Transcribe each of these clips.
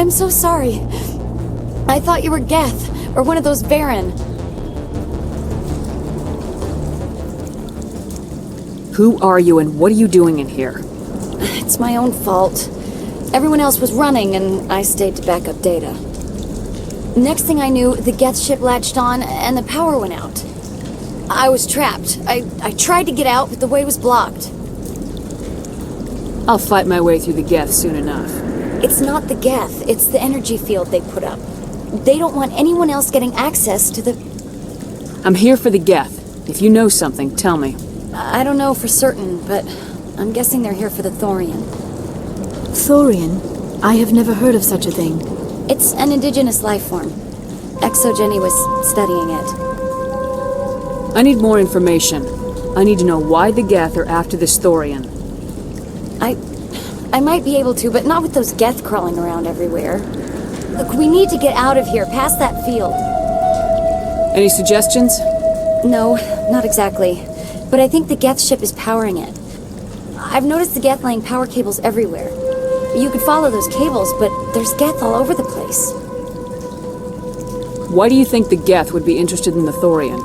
I'm so sorry. I thought you were Geth, or one of those Varen. Who are you and what are you doing in here? It's my own fault. Everyone else was running, and I stayed to back up data. Next thing I knew, the Geth ship latched on, and the power went out. I was trapped. I tried to get out, but the way was blocked. I'll fight my way through the Geth soon enough. It's not the Geth, it's the energy field they put up. They don't want anyone else getting access to the... I'm here for the Geth. If you know something, tell me. I don't know for certain, but I'm guessing they're here for the Thorian. Thorian? I have never heard of such a thing. It's an indigenous life form. Exogeny was studying it. I need more information. I need to know why the Geth are after this Thorian. I might be able to, but not with those Geth crawling around everywhere. Look, we need to get out of here, past that field. Any suggestions? No, not exactly. But I think the Geth ship is powering it. I've noticed the Geth laying power cables everywhere. You could follow those cables, but there's Geth all over the place. Why do you think the Geth would be interested in the Thorian?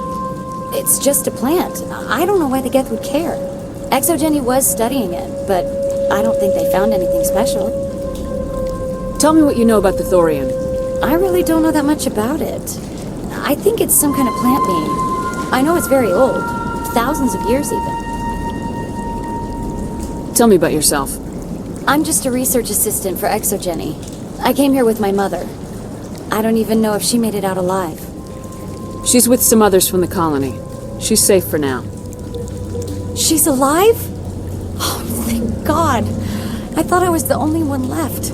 It's just a plant. I don't know why the Geth would care. Exogeny was studying it, but I don't think they found anything special. Tell me what you know about the Thorian. I really don't know that much about it. I think it's some kind of plant being. I know it's very old. Thousands of years, even. Tell me about yourself. I'm just a research assistant for Exogeny. I came here with my mother. I don't even know if she made it out alive. She's with some others from the colony. She's safe for now. She's alive? Oh, thank God. I thought I was the only one left.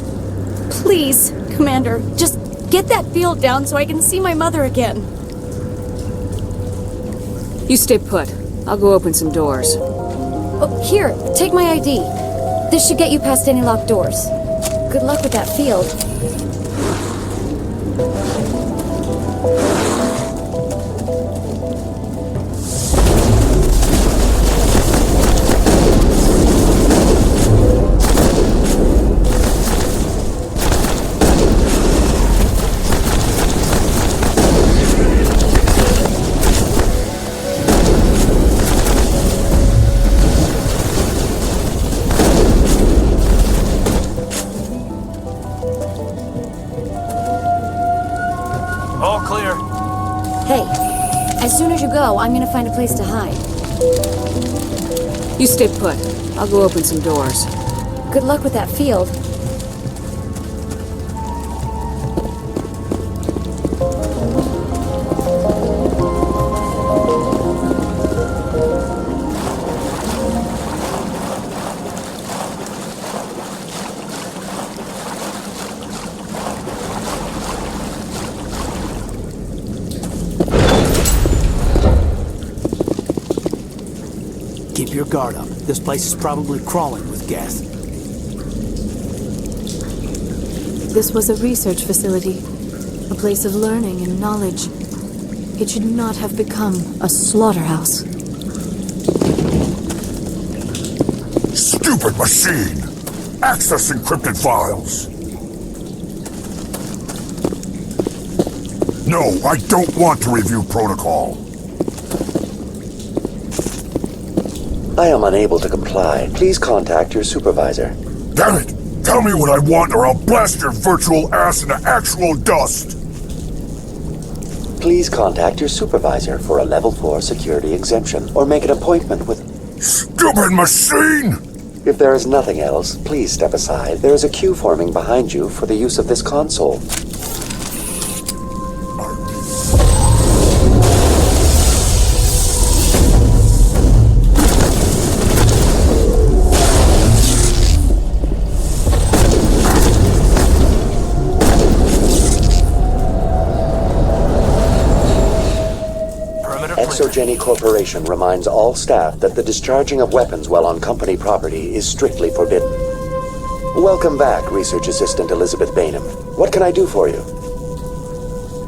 Please, Commander, just get that field down so I can see my mother again. You stay put. I'll go open some doors. Oh, here, take my ID. This should get you past any locked doors. Good luck with that field. As soon as you go, I'm gonna find a place to hide. You stay put. I'll go open some doors. Good luck with that field. Keep your guard up. This place is probably crawling with Geth. This was a research facility, a place of learning and knowledge. It should not have become a slaughterhouse. Stupid machine! Access encrypted files! No, I don't want to review protocol. I am unable to comply. Please contact your supervisor. Damn it! Tell me what I want or I'll blast your virtual ass into actual dust! Please contact your supervisor for a Level 4 security exemption, or make an appointment with... Stupid machine! If there is nothing else, please step aside. There is a queue forming behind you for the use of this console. Exogeny Corporation reminds all staff that the discharging of weapons while on company property is strictly forbidden. Welcome back, Research Assistant Elizabeth Bainham. What can I do for you?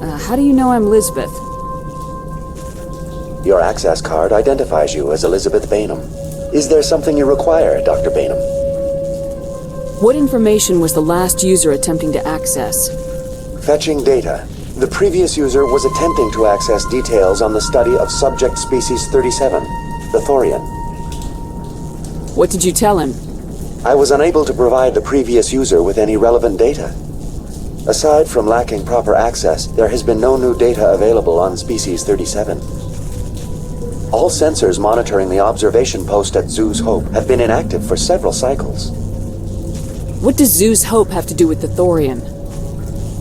How do you know I'm Lisbeth? Your access card identifies you as Elizabeth Bainham. Is there something you require, Dr. Bainham? What information was the last user attempting to access? Fetching data. The previous user was attempting to access details on the study of subject species 37, the Thorian. What did you tell him? I was unable to provide the previous user with any relevant data. Aside from lacking proper access, there has been no new data available on species 37. All sensors monitoring the observation post at Zoo's Hope have been inactive for several cycles. What does Zoo's Hope have to do with the Thorian?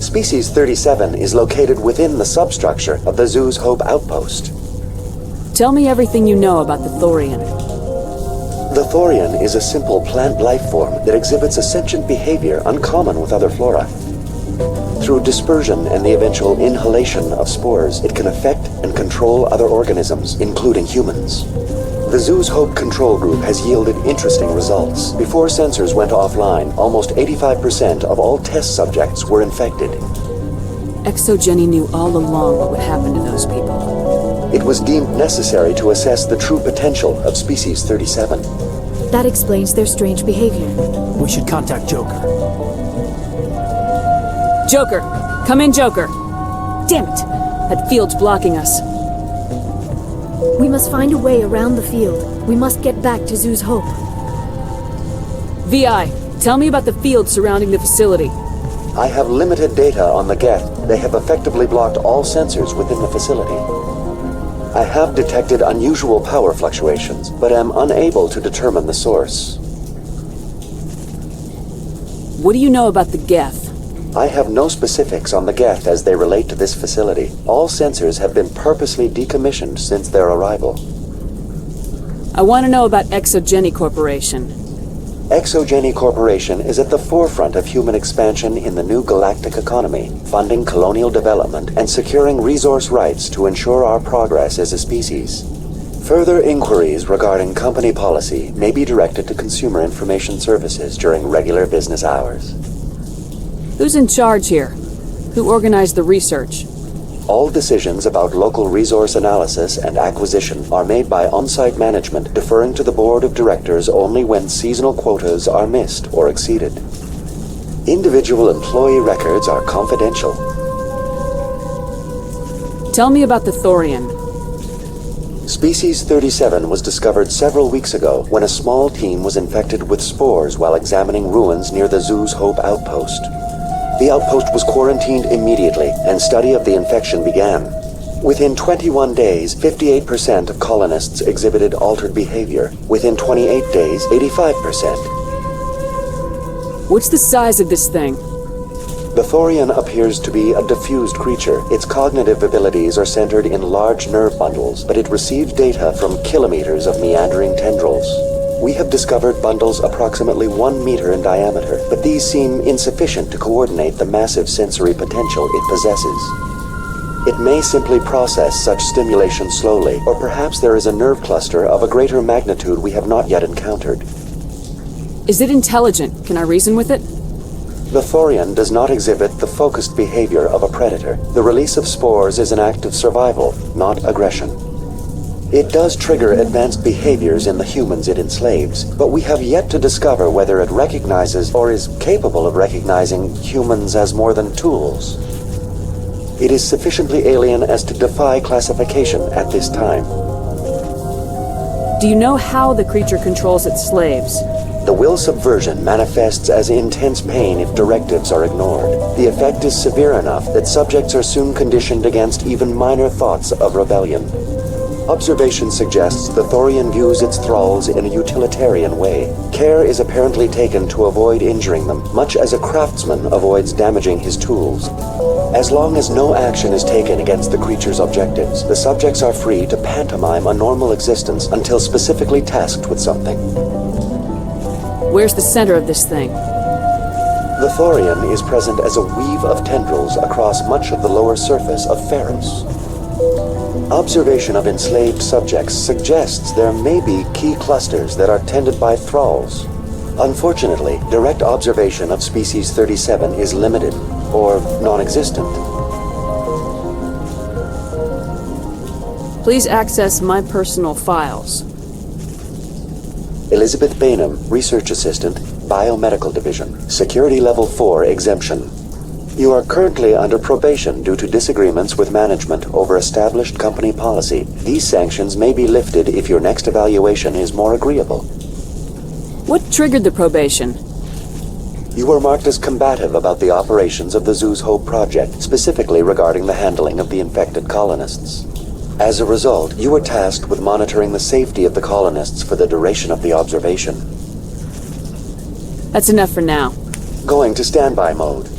Species 37 is located within the substructure of the Zoo's Hope outpost. Tell me everything you know about the Thorian. The Thorian is a simple plant life form that exhibits a sentient behavior uncommon with other flora. Through dispersion and the eventual inhalation of spores, it can affect and control other organisms, including humans. The Zoo's Hope control group has yielded interesting results. Before sensors went offline, almost 85% of all test subjects were infected. Exogeny knew all along what would happen to those people. It was deemed necessary to assess the true potential of species 37. That explains their strange behavior. We should contact Joker. Joker! Come in, Joker! Damn it! That field's blocking us. We must find a way around the field. We must get back to Zoo's Hope. VI, tell me about the field surrounding the facility. I have limited data on the Geth. They have effectively blocked all sensors within the facility. I have detected unusual power fluctuations, but am unable to determine the source. What do you know about the Geth? I have no specifics on the Geth as they relate to this facility. All sensors have been purposely decommissioned since their arrival. I want to know about Exogeny Corporation. Exogeny Corporation is at the forefront of human expansion in the new galactic economy, funding colonial development and securing resource rights to ensure our progress as a species. Further inquiries regarding company policy may be directed to Consumer Information Services during regular business hours. Who's in charge here? Who organized the research? All decisions about local resource analysis and acquisition are made by on-site management, deferring to the board of directors only when seasonal quotas are missed or exceeded. Individual employee records are confidential. Tell me about the Thorian. Species 37 was discovered several weeks ago when a small team was infected with spores while examining ruins near the Zoo's Hope outpost. The outpost was quarantined immediately, and study of the infection began. Within 21 days, 58% of colonists exhibited altered behavior. Within 28 days, 85%. What's the size of this thing? The Thorian appears to be a diffused creature. Its cognitive abilities are centered in large nerve bundles, but it receives data from kilometers of meandering tendrils. We have discovered bundles approximately 1 meter in diameter, but these seem insufficient to coordinate the massive sensory potential it possesses. It may simply process such stimulation slowly, or perhaps there is a nerve cluster of a greater magnitude we have not yet encountered. Is it intelligent? Can I reason with it? The Thorian does not exhibit the focused behavior of a predator. The release of spores is an act of survival, not aggression. It does trigger advanced behaviors in the humans it enslaves, but we have yet to discover whether it recognizes or is capable of recognizing humans as more than tools. It is sufficiently alien as to defy classification at this time. Do you know how the creature controls its slaves? The will subversion manifests as intense pain if directives are ignored. The effect is severe enough that subjects are soon conditioned against even minor thoughts of rebellion. Observation suggests the Thorian views its thralls in a utilitarian way. Care is apparently taken to avoid injuring them, much as a craftsman avoids damaging his tools. As long as no action is taken against the creature's objectives, the subjects are free to pantomime a normal existence until specifically tasked with something. Where's the center of this thing? The Thorian is present as a weave of tendrils across much of the lower surface of Feros. Observation of enslaved subjects suggests there may be key clusters that are tended by thralls. Unfortunately, direct observation of species 37 is limited, or non-existent. Please access my personal files. Elizabeth Bainham, Research Assistant, Biomedical Division, Security Level 4 exemption. You are currently under probation due to disagreements with management over established company policy. These sanctions may be lifted if your next evaluation is more agreeable. What triggered the probation? You were marked as combative about the operations of the Zoo's Hope project, specifically regarding the handling of the infected colonists. As a result, you were tasked with monitoring the safety of the colonists for the duration of the observation. That's enough for now. Going to standby mode.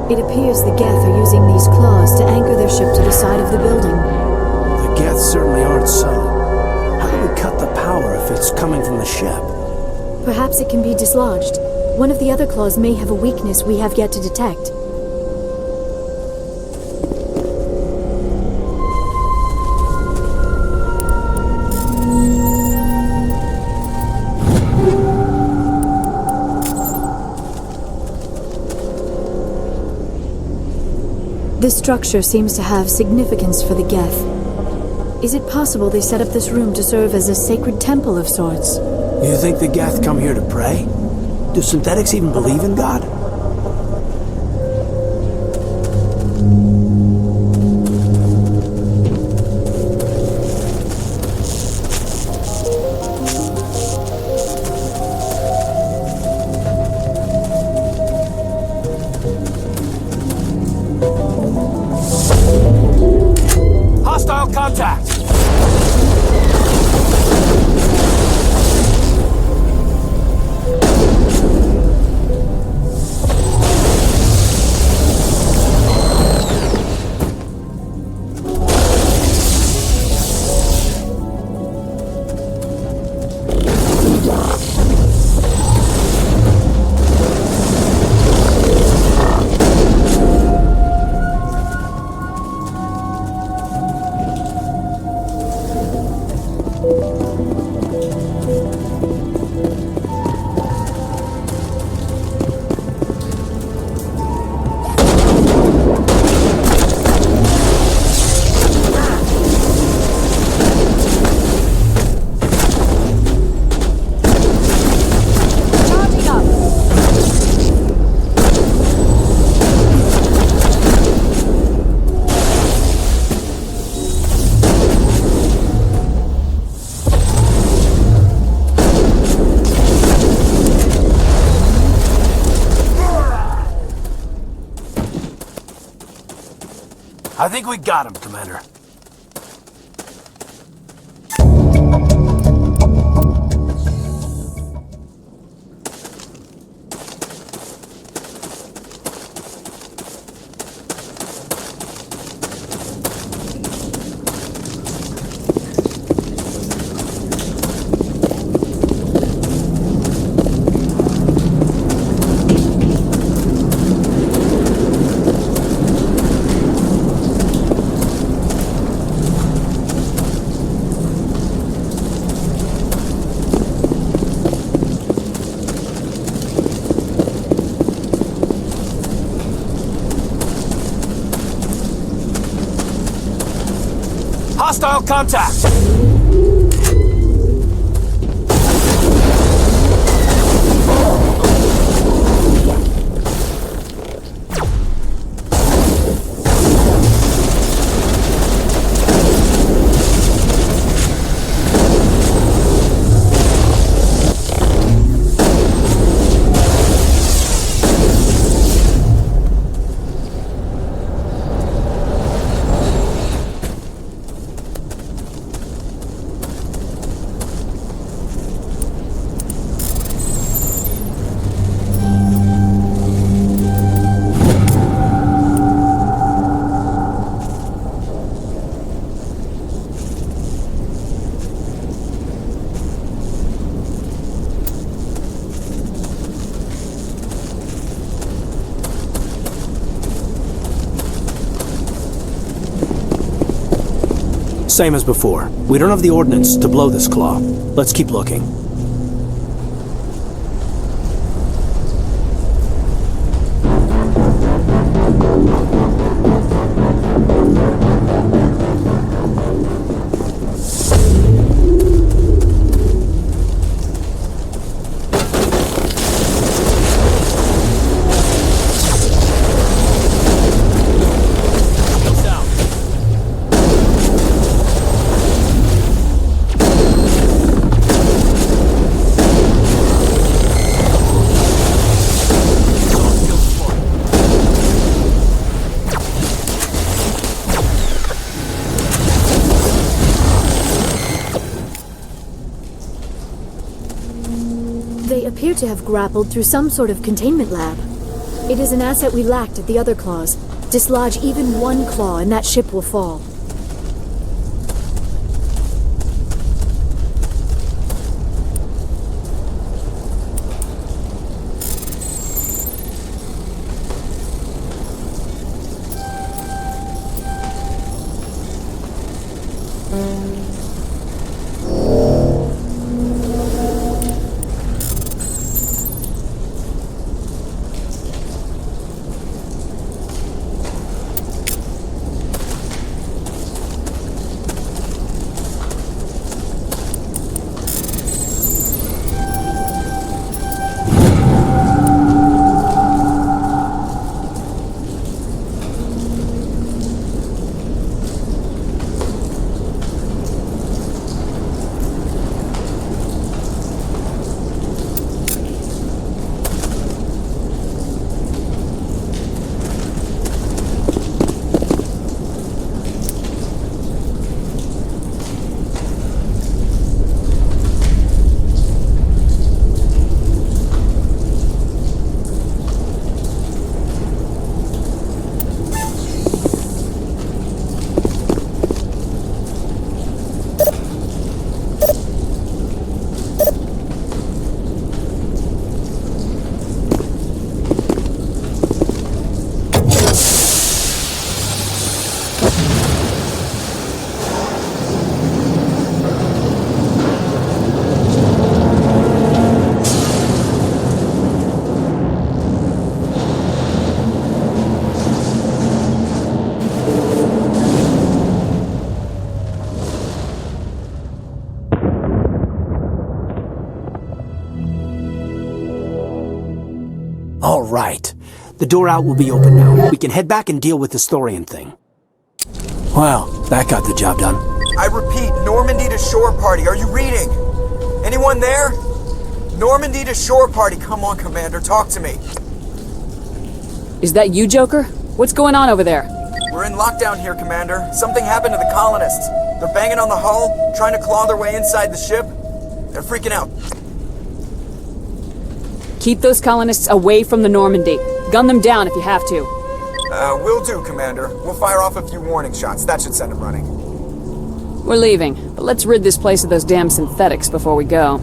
It appears the Geth are using these claws to anchor their ship to the side of the building. The Geths certainly aren't subtle. How do we cut the power if it's coming from the ship? Perhaps it can be dislodged. One of the other claws may have a weakness we have yet to detect. This structure seems to have significance for the Geth. Is it possible they set up this room to serve as a sacred temple of sorts? You think the Geth come here to pray? Do synthetics even believe in God? Hostile contact! I think we got him, Commander. Hostile contact! Same as before. We don't have the ordnance to blow this claw. Let's keep looking. They appear to have grappled through some sort of containment lab. It is an asset we lacked at the other claws. Dislodge even one claw and that ship will fall. All right. The door out will be open now. We can head back and deal with this Thorian thing. Well, that got the job done. I repeat, Normandy to shore party. Are you reading? Anyone there? Normandy to shore party. Come on, Commander. Talk to me. Is that you, Joker? What's going on over there? We're in lockdown here, Commander. Something happened to the colonists. They're banging on the hull, trying to claw their way inside the ship. They're freaking out. Keep those colonists away from the Normandy. Gun them down if you have to. Will do, Commander. We'll fire off a few warning shots. That should send them running. We're leaving, but let's rid this place of those damn synthetics before we go.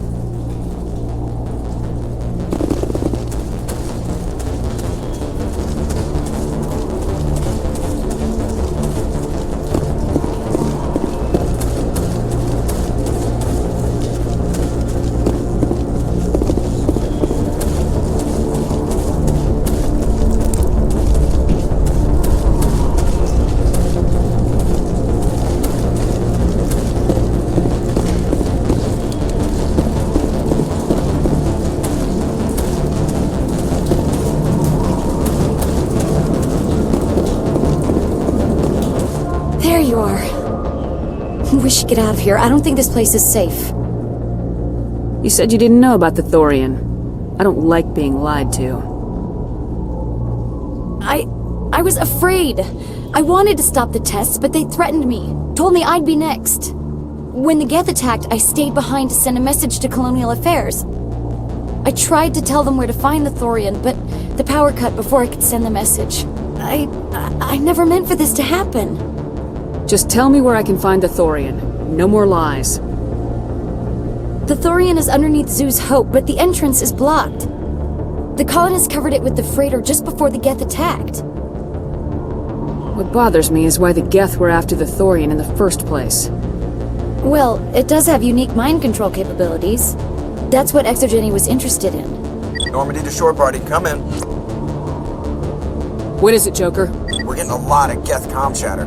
There you are. We should get out of here. I don't think this place is safe. You said you didn't know about the Thorian. I don't like being lied to. I was afraid. I wanted to stop the tests, but they threatened me. Told me I'd be next. When the Geth attacked, I stayed behind to send a message to Colonial Affairs. I tried to tell them where to find the Thorian, but the power cut before I could send the message. I never meant for this to happen. Just tell me where I can find the Thorian. No more lies. The Thorian is underneath Zoo's Hope, but the entrance is blocked. The colonists covered it with the freighter just before the Geth attacked. What bothers me is why the Geth were after the Thorian in the first place. Well, it does have unique mind control capabilities. That's what Exogeny was interested in. Normandy to shore party, come in. What is it, Joker? We're getting a lot of Geth comm chatter.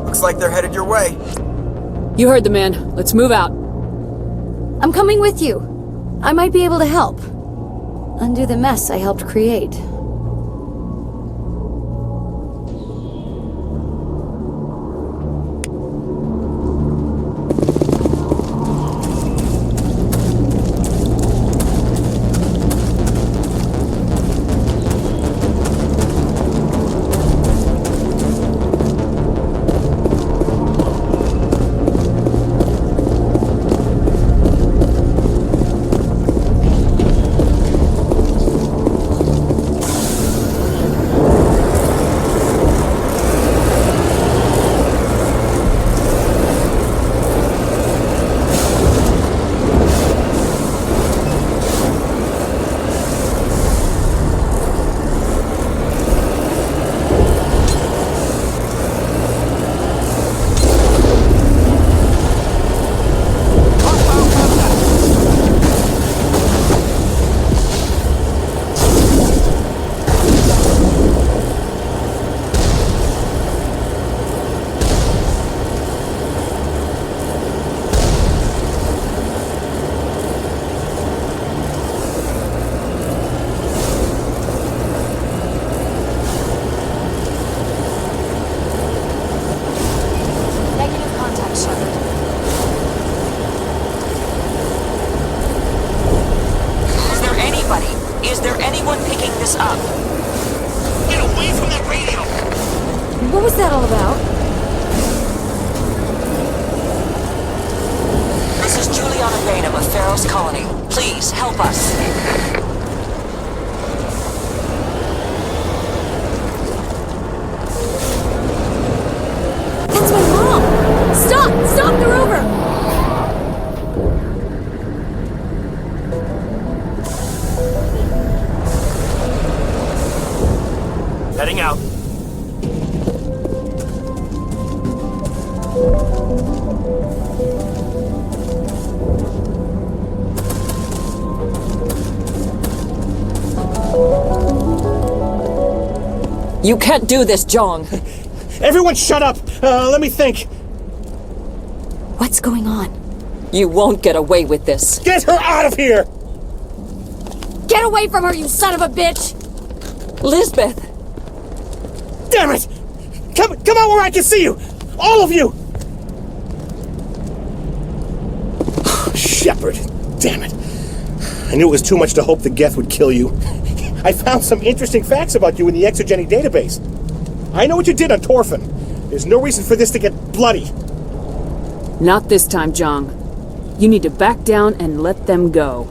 Looks like they're headed your way. You heard the man. Let's move out. I'm coming with you. I might be able to help. Undo the mess I helped create. What was that all about? This is Juliana Bainham of Feros Colony. Please, help us. That's my mom! Stop! Stop the rover! Heading out. You can't do this, Jong. Everyone shut up! Let me think. What's going on? You won't get away with this. Get her out of here! Get away from her, you son of a bitch! Lisbeth! Damn it! Come out where I can see you! All of you! Shepard, damn it. I knew it was too much to hope the Geth would kill you. I found some interesting facts about you in the Exogeny database. I know what you did on Torfin. There's no reason for this to get bloody. Not this time, Jong. You need to back down and let them go.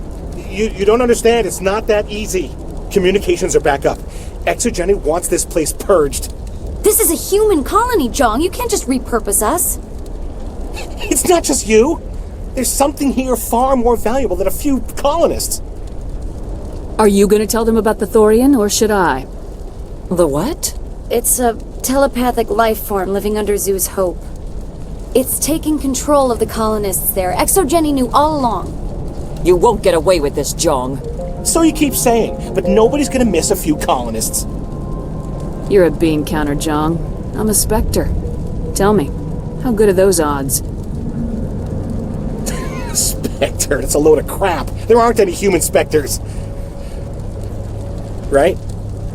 You don't understand. It's not that easy. Communications are back up. Exogeny wants this place purged. This is a human colony, Jong. You can't just repurpose us. It's not just you. There's something here far more valuable than a few colonists. Are you going to tell them about the Thorian, or should I? The what? It's a telepathic life form living under Zoo's hope. It's taking control of the colonists there. Exogeny knew all along. You won't get away with this, Jong. So you keep saying, but nobody's gonna miss a few colonists. You're a bean counter, Jong. I'm a Spectre. Tell me, how good are those odds? Spectre, that's a load of crap. There aren't any human Spectres. Right?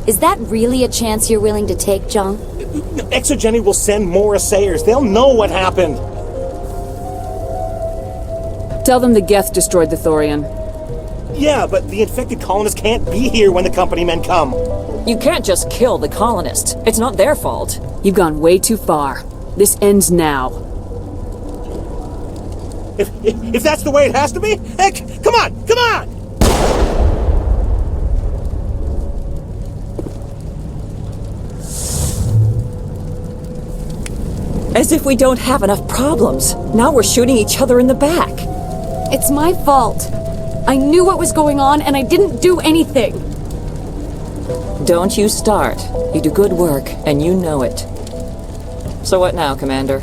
Is that really a chance you're willing to take, Jong? Exogeny will send more assayers. They'll know what happened. Tell them the Geth destroyed the Thorian. Yeah, but the infected colonists can't be here when the company men come. You can't just kill the colonists. It's not their fault. You've gone way too far. This ends now. If that's the way it has to be, heck, come on, come on! As if we don't have enough problems. Now we're shooting each other in the back. It's my fault. I knew what was going on, and I didn't do anything. Don't you start. You do good work, and you know it. So what now, Commander?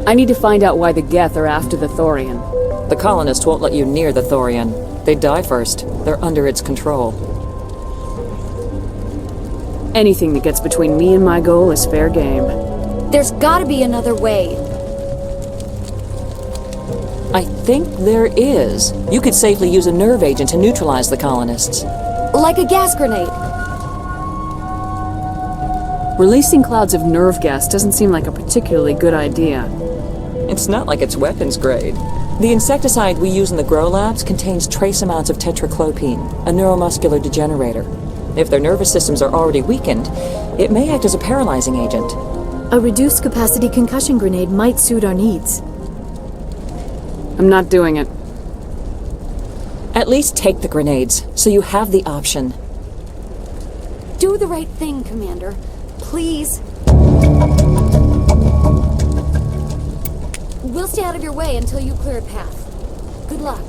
I need to find out why the Geth are after the Thorian. The colonists won't let you near the Thorian. They die first. They're under its control. Anything that gets between me and my goal is fair game. There's gotta be another way. I think there is. You could safely use a nerve agent to neutralize the colonists. Like a gas grenade. Releasing clouds of nerve gas doesn't seem like a particularly good idea. It's not like it's weapons grade. The insecticide we use in the grow labs contains trace amounts of tetraclopine, a neuromuscular degenerator. If their nervous systems are already weakened, it may act as a paralyzing agent. A reduced capacity concussion grenade might suit our needs. I'm not doing it. At least take the grenades, so you have the option. Do the right thing, Commander. Please. We'll stay out of your way until you clear a path. Good luck.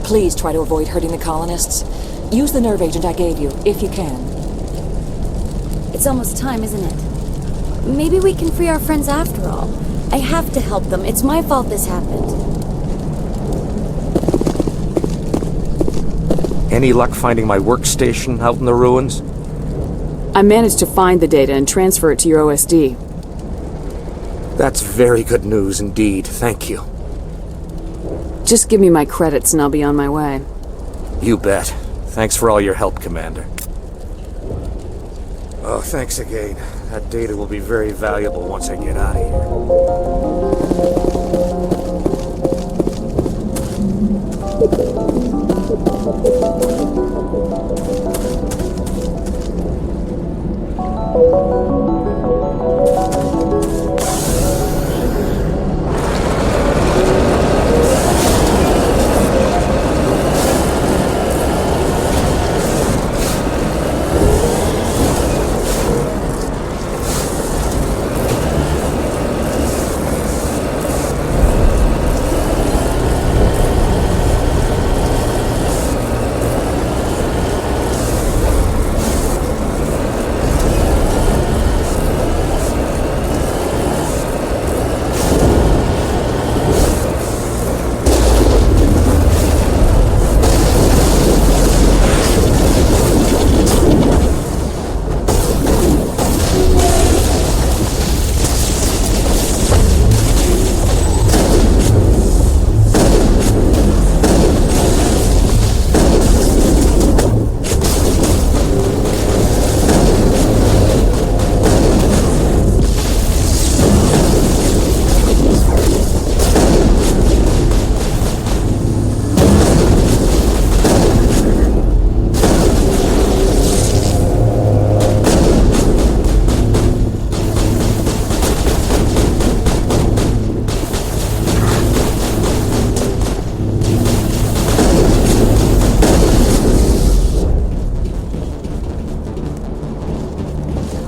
Please try to avoid hurting the colonists. Use the nerve agent I gave you, if you can. It's almost time, isn't it? Maybe we can free our friends after all. I have to help them. It's my fault this happened. Any luck finding my workstation out in the ruins? I managed to find the data and transfer it to your OSD. That's very good news indeed, thank you. Just give me my credits and I'll be on my way. You bet. Thanks for all your help, Commander. Oh, thanks again. That data will be very valuable once I get out of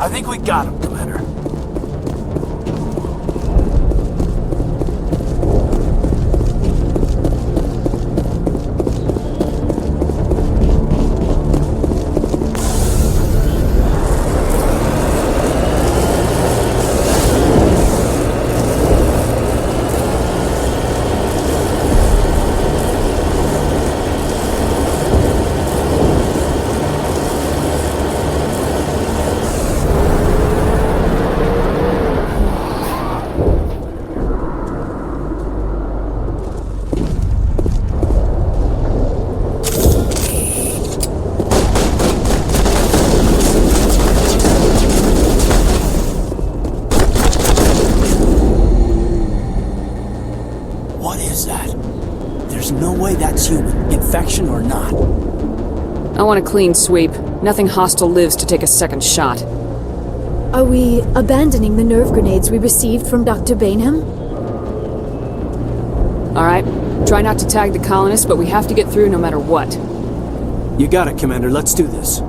I think we got him, Commander. Infection or not? I want a clean sweep. Nothing hostile lives to take a second shot. Are we abandoning the nerve grenades we received from Dr. Bainham? Alright. Try not to tag the colonists, but we have to get through no matter what. You got it, Commander. Let's do this.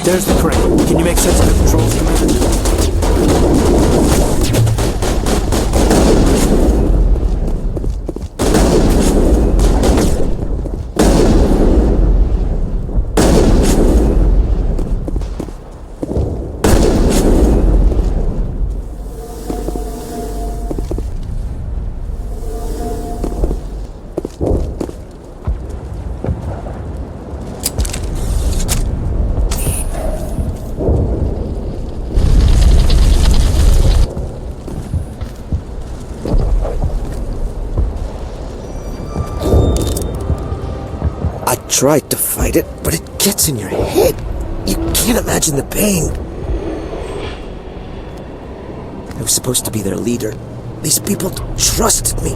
There's the crate. Can you make sense of the controls, Commander? I tried to fight it, but it gets in your head. You can't imagine the pain. I was supposed to be their leader. These people trusted me.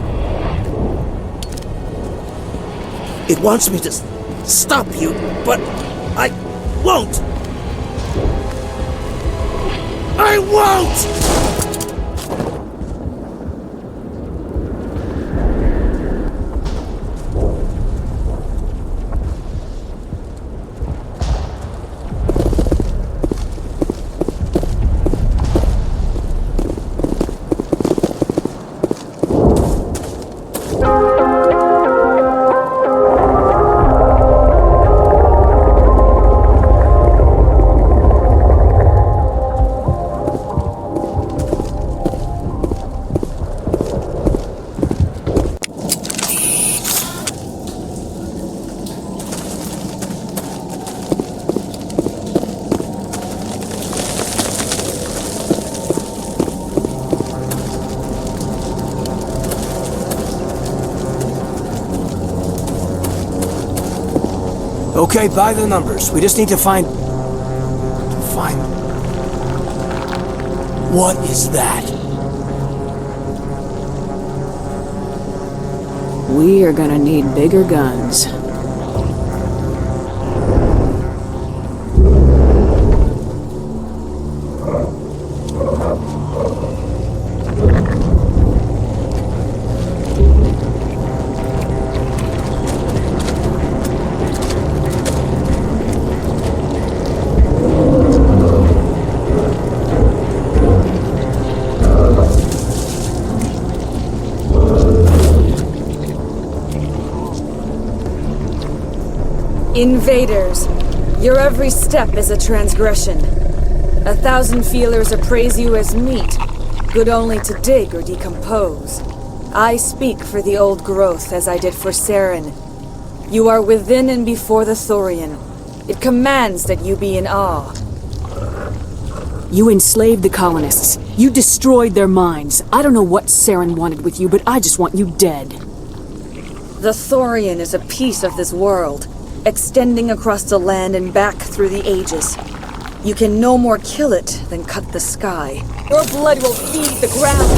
It wants me to stop you, but I won't. I won't! Okay, by the numbers. We just need to find... What is that? We are gonna need bigger guns. Invaders, your every step is a transgression. 1,000 feelers appraise you as meat, good only to dig or decompose. I speak for the old growth as I did for Saren. You are within and before the Thorian. It commands that you be in awe. You enslaved the colonists. You destroyed their minds. I don't know what Saren wanted with you, but I just want you dead. The Thorian is a piece of this world, extending across the land and back through the ages. You can no more kill it than cut the sky. Your blood will feed the ground.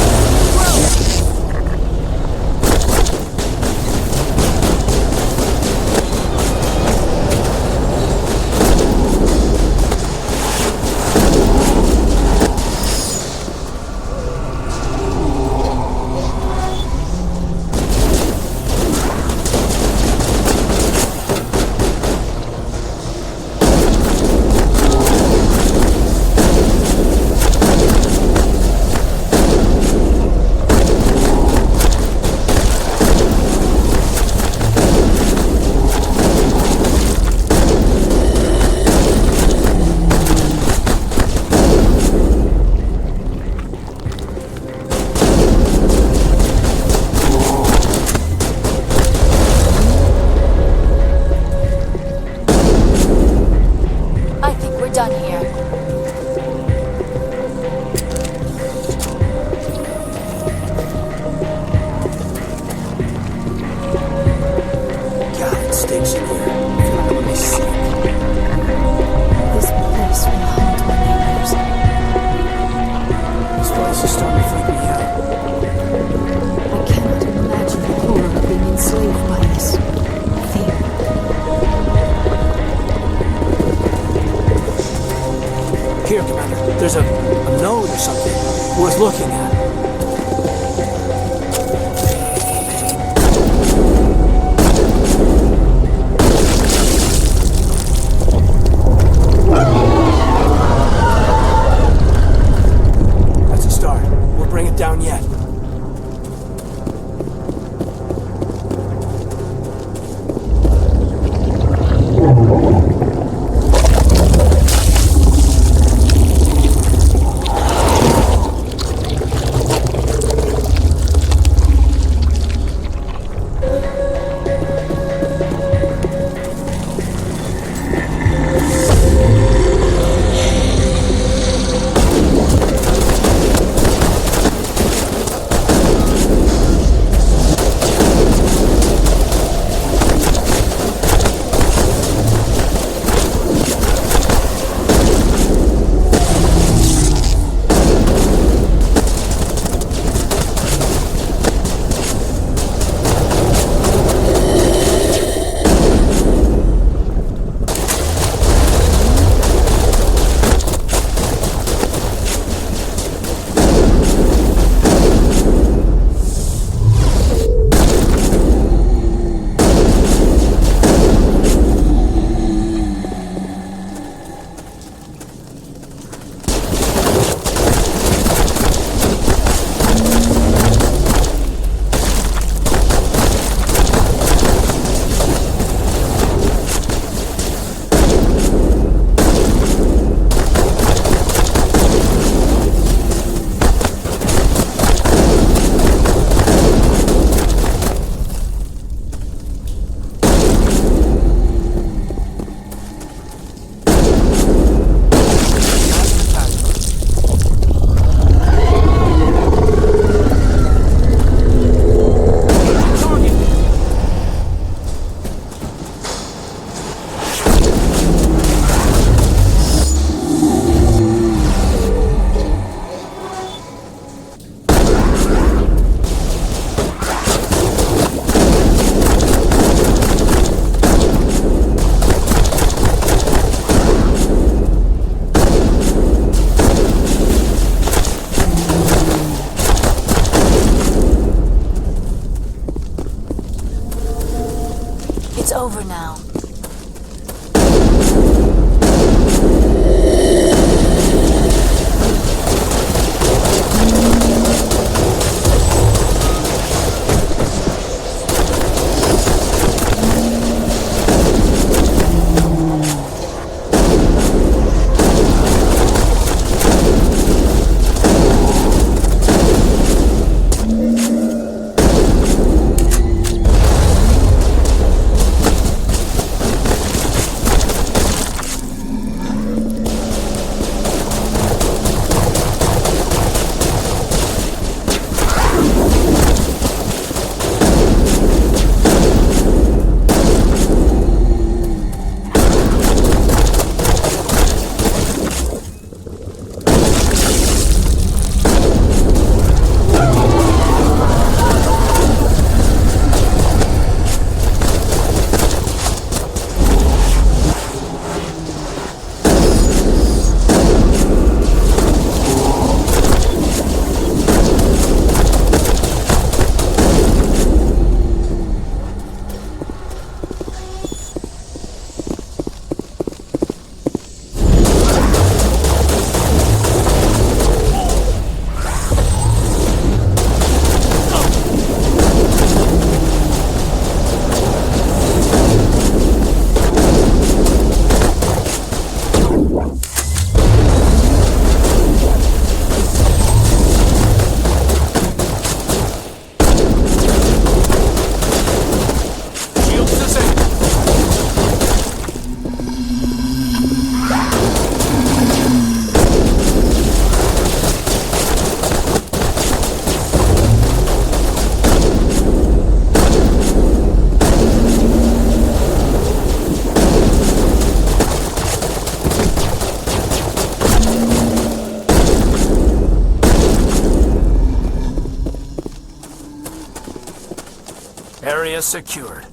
Here, Commander. There's a node or something worth looking at. It's over now. Area secured.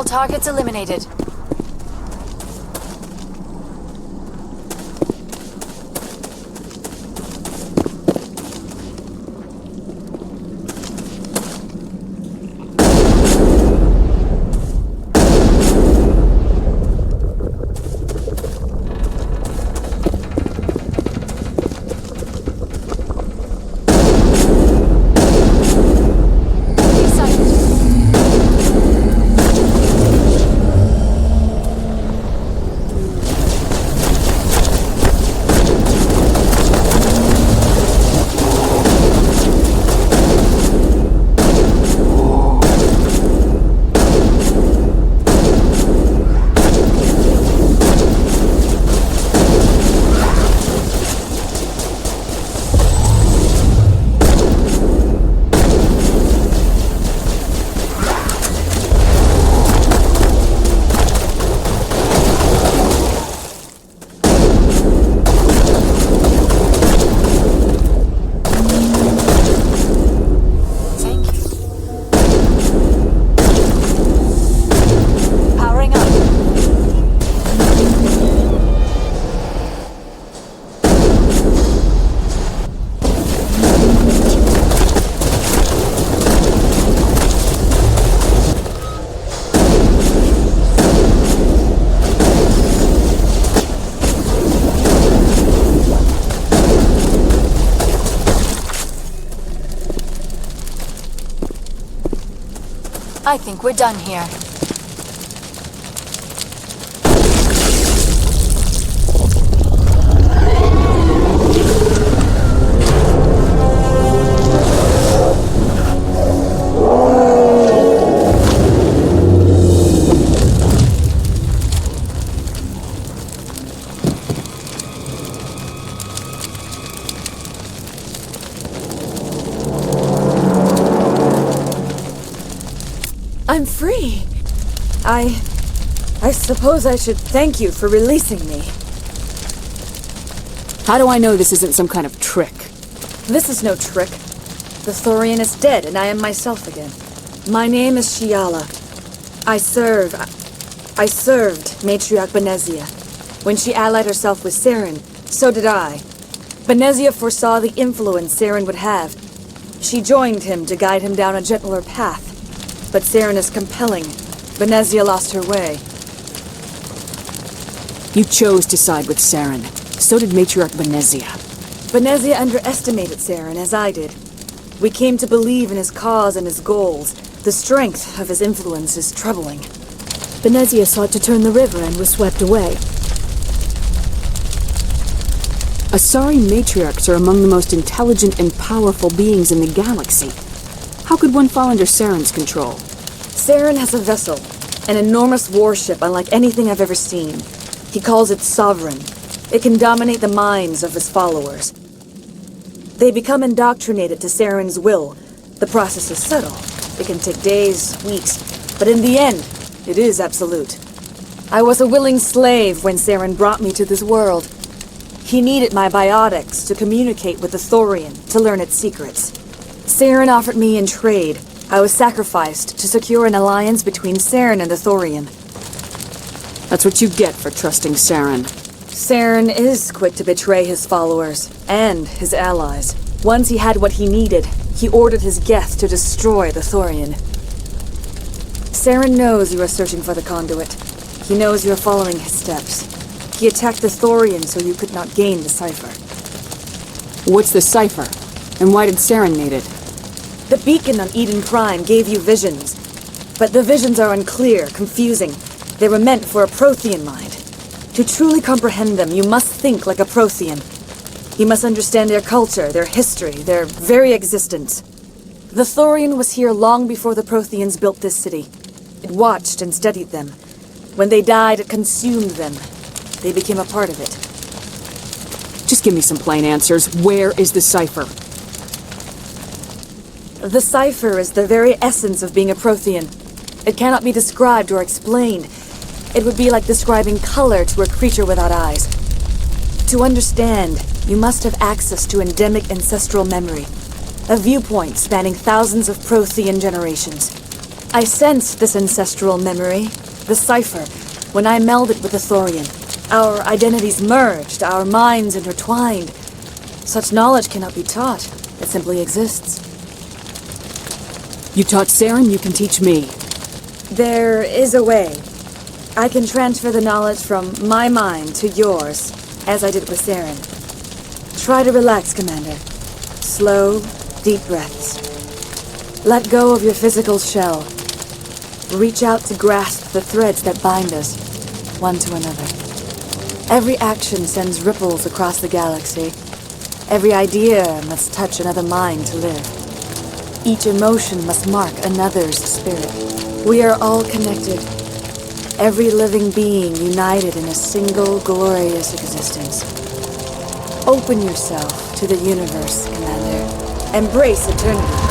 targets eliminated. I think we're done here. I'm free. I suppose I should thank you for releasing me. How do I know this isn't some kind of trick? This is no trick. The Thorian is dead, and I am myself again. My name is Shiala. I served Matriarch Benezia. When she allied herself with Saren, so did I. Benezia foresaw the influence Saren would have. She joined him to guide him down a gentler path. But Saren is compelling. Benezia lost her way. You chose to side with Saren. So did Matriarch Benezia. Benezia underestimated Saren, as I did. We came to believe in his cause and his goals. The strength of his influence is troubling. Benezia sought to turn the river and was swept away. Asari matriarchs are among the most intelligent and powerful beings in the galaxy. How could one fall under Saren's control? Saren has a vessel, an enormous warship unlike anything I've ever seen. He calls it Sovereign. It can dominate the minds of his followers. They become indoctrinated to Saren's will. The process is subtle. It can take days, weeks, but in the end, it is absolute. I was a willing slave when Saren brought me to this world. He needed my biotics to communicate with the Thorian, to learn its secrets. Saren offered me in trade. I was sacrificed to secure an alliance between Saren and the Thorian. That's what you get for trusting Saren. Saren is quick to betray his followers, and his allies. Once he had what he needed, he ordered his Geth to destroy the Thorian. Saren knows you are searching for the conduit. He knows you are following his steps. He attacked the Thorian so you could not gain the Cypher. What's the Cypher? And why did Saren need it? The beacon on Eden Prime gave you visions. But the visions are unclear, confusing. They were meant for a Prothean mind. To truly comprehend them, you must think like a Prothean. You must understand their culture, their history, their very existence. The Thorian was here long before the Protheans built this city. It watched and studied them. When they died, it consumed them. They became a part of it. Just give me some plain answers. Where is the Cypher? The Cypher is the very essence of being a Prothean. It cannot be described or explained. It would be like describing color to a creature without eyes. To understand, you must have access to endemic ancestral memory. A viewpoint spanning thousands of Prothean generations. I sensed this ancestral memory, the Cypher, when I melded with the Thorian. Our identities merged, our minds intertwined. Such knowledge cannot be taught. It simply exists. You taught Saren, you can teach me. There is a way. I can transfer the knowledge from my mind to yours, as I did with Saren. Try to relax, Commander. Slow, deep breaths. Let go of your physical shell. Reach out to grasp the threads that bind us, one to another. Every action sends ripples across the galaxy. Every idea must touch another mind to live. Each emotion must mark another's spirit. We are all connected. Every living being united in a single glorious existence. Open yourself to the universe, Commander. Embrace eternity.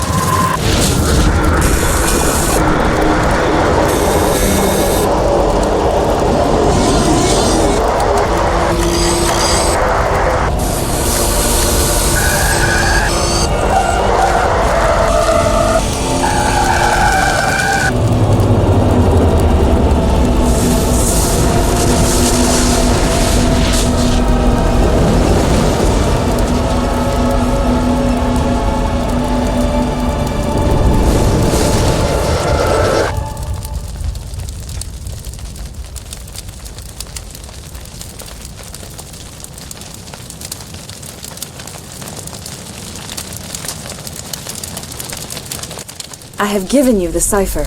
I have given you the Cypher,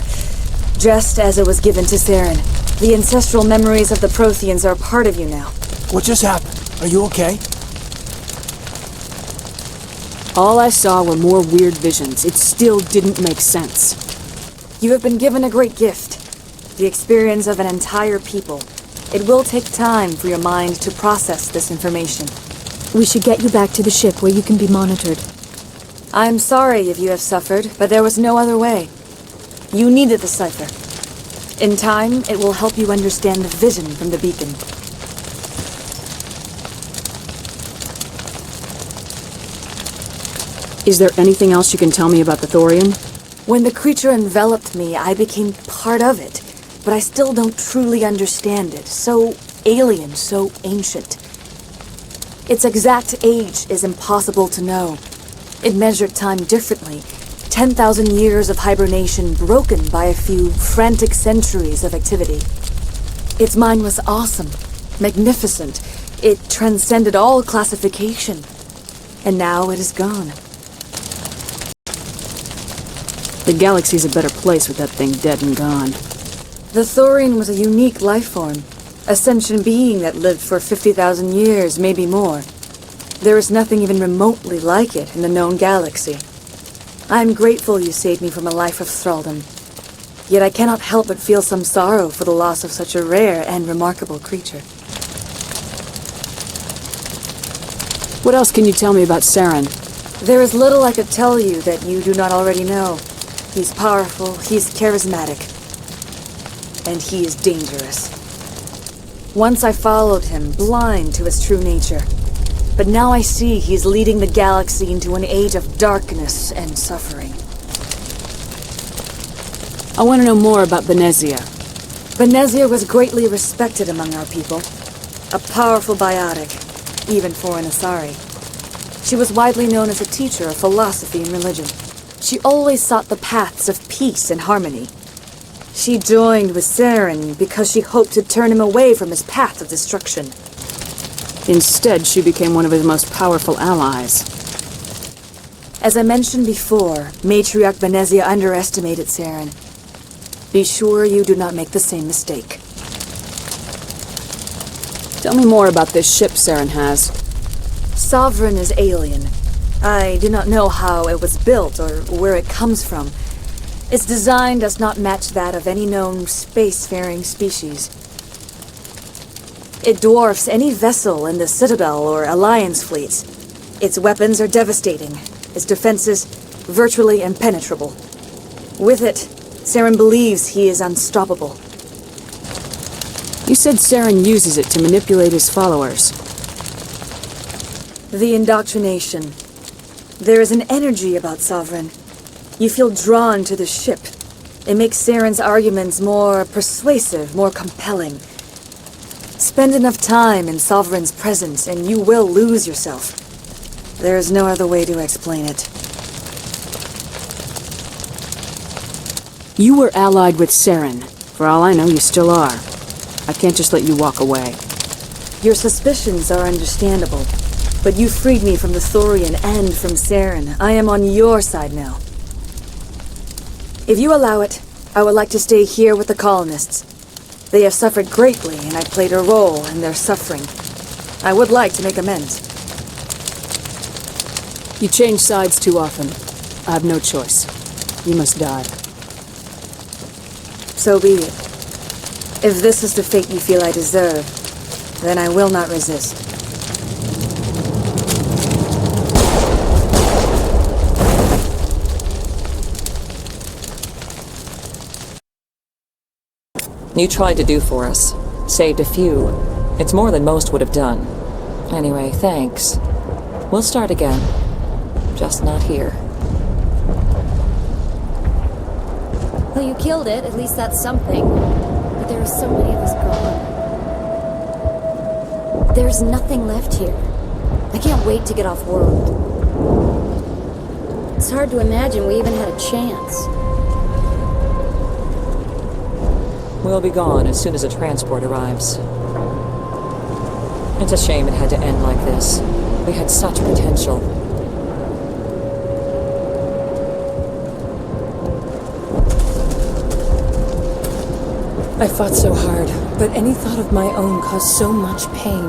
just as it was given to Saren. The ancestral memories of the Protheans are part of you now. What just happened? Are you okay? All I saw were more weird visions. It still didn't make sense. You have been given a great gift, the experience of an entire people. It will take time for your mind to process this information. We should get you back to the ship where you can be monitored. I'm sorry if you have suffered, but there was no other way. You needed the Cypher. In time, it will help you understand the vision from the beacon. Is there anything else you can tell me about the Thorian? When the creature enveloped me, I became part of it, but I still don't truly understand it. So alien, so ancient. Its exact age is impossible to know. It measured time differently. 10,000 years of hibernation broken by a few frantic centuries of activity. Its mind was awesome, magnificent. It transcended all classification. And now it is gone. The galaxy's a better place with that thing dead and gone. The Thorian was a unique life form. A sentient being that lived for 50,000 years, maybe more. There is nothing even remotely like it in the known galaxy. I am grateful you saved me from a life of thraldom. Yet I cannot help but feel some sorrow for the loss of such a rare and remarkable creature. What else can you tell me about Saren? There is little I could tell you that you do not already know. He's powerful, he's charismatic, and he is dangerous. Once I followed him, blind to his true nature. But now I see he's leading the galaxy into an age of darkness and suffering. I want to know more about Benezia. Benezia was greatly respected among our people. A powerful biotic, even for an asari. She was widely known as a teacher of philosophy and religion. She always sought the paths of peace and harmony. She joined with Saren because she hoped to turn him away from his path of destruction. Instead, she became one of his most powerful allies. As I mentioned before, Matriarch Benezia underestimated Saren. Be sure you do not make the same mistake. Tell me more about this ship Saren has. Sovereign is alien. I do not know how it was built or where it comes from. Its design does not match that of any known spacefaring species. It dwarfs any vessel in the Citadel or Alliance fleets. Its weapons are devastating, its defenses virtually impenetrable. With it, Saren believes he is unstoppable. You said Saren uses it to manipulate his followers. The indoctrination. There is an energy about Sovereign. You feel drawn to the ship. It makes Saren's arguments more persuasive, more compelling. Spend enough time in Sovereign's presence and you will lose yourself. There's no other way to explain it. You were allied with Saren. For all I know, you still are. I can't just let you walk away. Your suspicions are understandable, but you freed me from the Thorian and from Saren. I am on your side now. If you allow it, I would like to stay here with the colonists. They have suffered greatly, and I played a role in their suffering. I would like to make amends. You change sides too often. I have no choice. You must die. So be it. If this is the fate you feel I deserve, then I will not resist. You tried to do for us. Saved a few. It's more than most would have done. Anyway, thanks. We'll start again. Just not here. Well, you killed it. At least that's something. But there are so many of us gone. There's nothing left here. I can't wait to get off world. It's hard to imagine we even had a chance. We'll be gone as soon as a transport arrives. It's a shame it had to end like this. We had such potential. I fought so hard, but any thought of my own caused so much pain.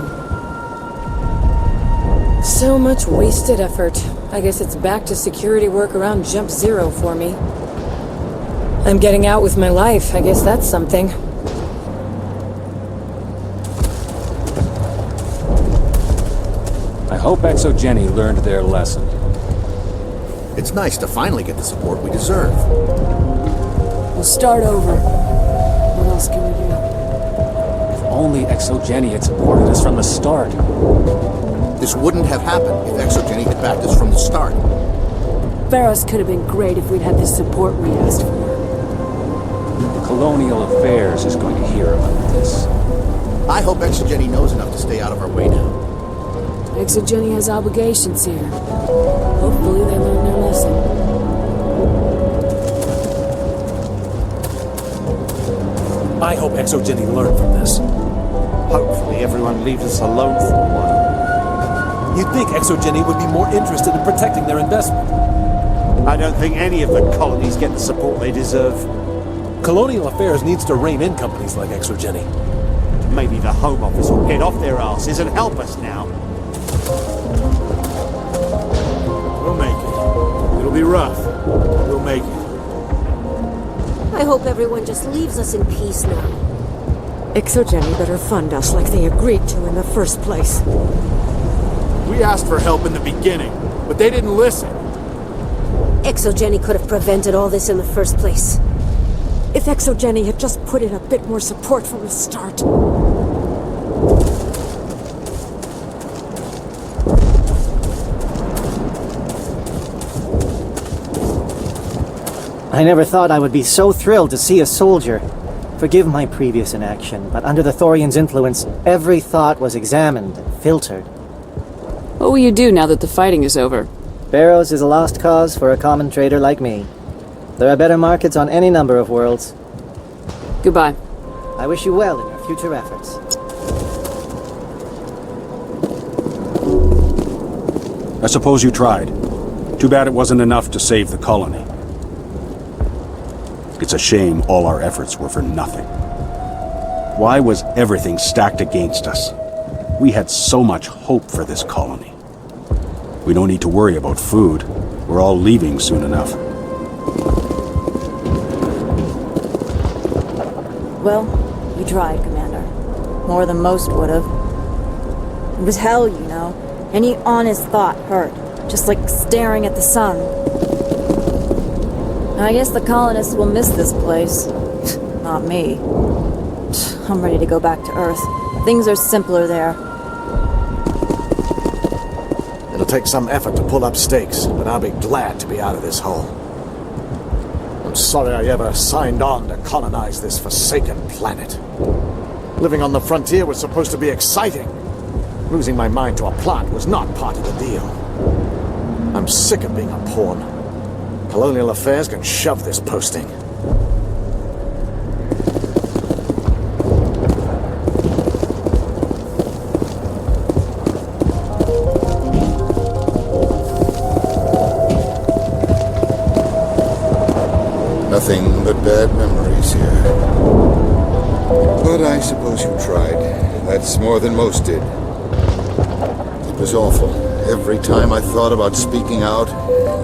So much wasted effort. I guess it's back to security work around Jump Zero for me. I'm getting out with my life. I guess that's something. I hope Exogeny learned their lesson. It's nice to finally get the support we deserve. We'll start over. What else can we do? If only Exogeny had supported us from the start. This wouldn't have happened if Exogeny had backed us from the start. Feros could have been great if we'd had the support we asked for. Colonial Affairs is going to hear about this. I hope Exogeny knows enough to stay out of our way now. Exogeny has obligations here. Hopefully they learn their lesson. I hope Exogeny learned from this. Hopefully everyone leaves us alone for a while. You'd think Exogeny would be more interested in protecting their investment. I don't think any of the colonies get the support they deserve. Colonial Affairs needs to rein in companies like Exogeny. Maybe the Home Office will get off their asses and help us now. We'll make it. It'll be rough. We'll make it. I hope everyone just leaves us in peace now. Exogeny better fund us like they agreed to in the first place. We asked for help in the beginning, but they didn't listen. Exogeny could have prevented all this in the first place. If Exogeny had just put in a bit more support from the start. I never thought I would be so thrilled to see a soldier. Forgive my previous inaction, but under the Thorian's influence, every thought was examined and filtered. What will you do now that the fighting is over? Feros is a lost cause for a common trader like me. There are better markets on any number of worlds. Goodbye. I wish you well in your future efforts. I suppose you tried. Too bad it wasn't enough to save the colony. It's a shame all our efforts were for nothing. Why was everything stacked against us? We had so much hope for this colony. We don't need to worry about food. We're all leaving soon enough. Well, you tried, Commander. More than most would have. It was hell, you know. Any honest thought hurt. Just like staring at the sun. I guess the colonists will miss this place. Not me. I'm ready to go back to Earth. Things are simpler there. It'll take some effort to pull up stakes, but I'll be glad to be out of this hole. I'm sorry I ever signed on to colonize this forsaken planet. Living on the frontier was supposed to be exciting. Losing my mind to a plant was not part of the deal. I'm sick of being a pawn. Colonial affairs can shove this posting. Nothing but bad memories here. But I suppose you tried. That's more than most did. It was awful. Every time I thought about speaking out,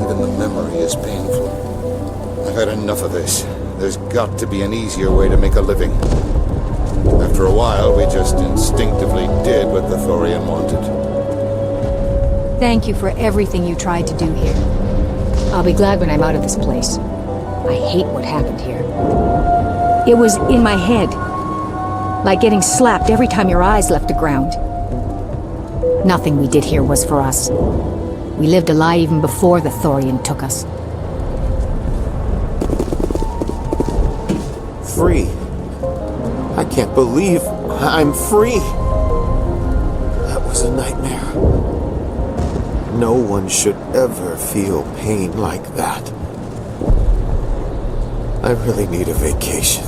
even the memory is painful. I've had enough of this. There's got to be an easier way to make a living. After a while, we just instinctively did what the Thorian wanted. Thank you for everything you tried to do here. I'll be glad when I'm out of this place. I hate what happened here. It was in my head. Like getting slapped every time your eyes left the ground. Nothing we did here was for us. We lived a lie even before the Thorian took us. Free. I can't believe I'm free. That was a nightmare. No one should ever feel pain like that. I really need a vacation.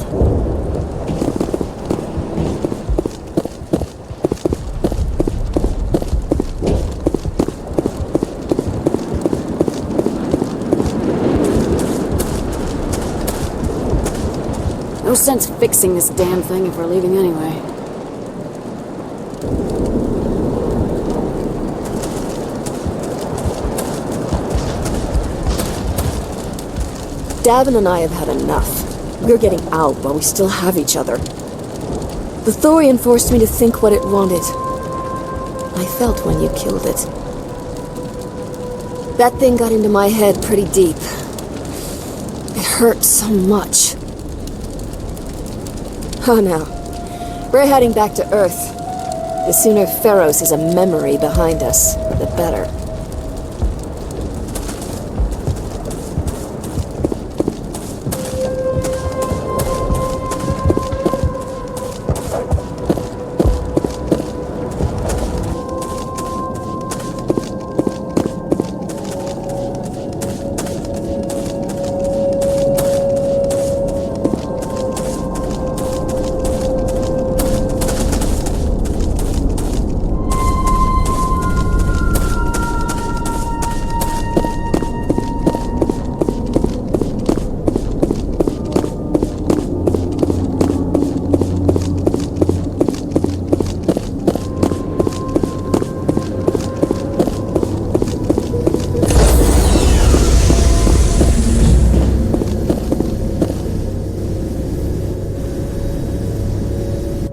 No sense fixing this damn thing if we're leaving anyway. Davin and I have had enough. We're getting out while we still have each other. The Thorian forced me to think what it wanted. I felt when you killed it. That thing got into my head pretty deep. It hurt so much. Oh no. We're heading back to Earth. The sooner Feros is a memory behind us, the better.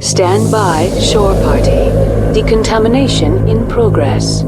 Stand by, shore party. Decontamination in progress.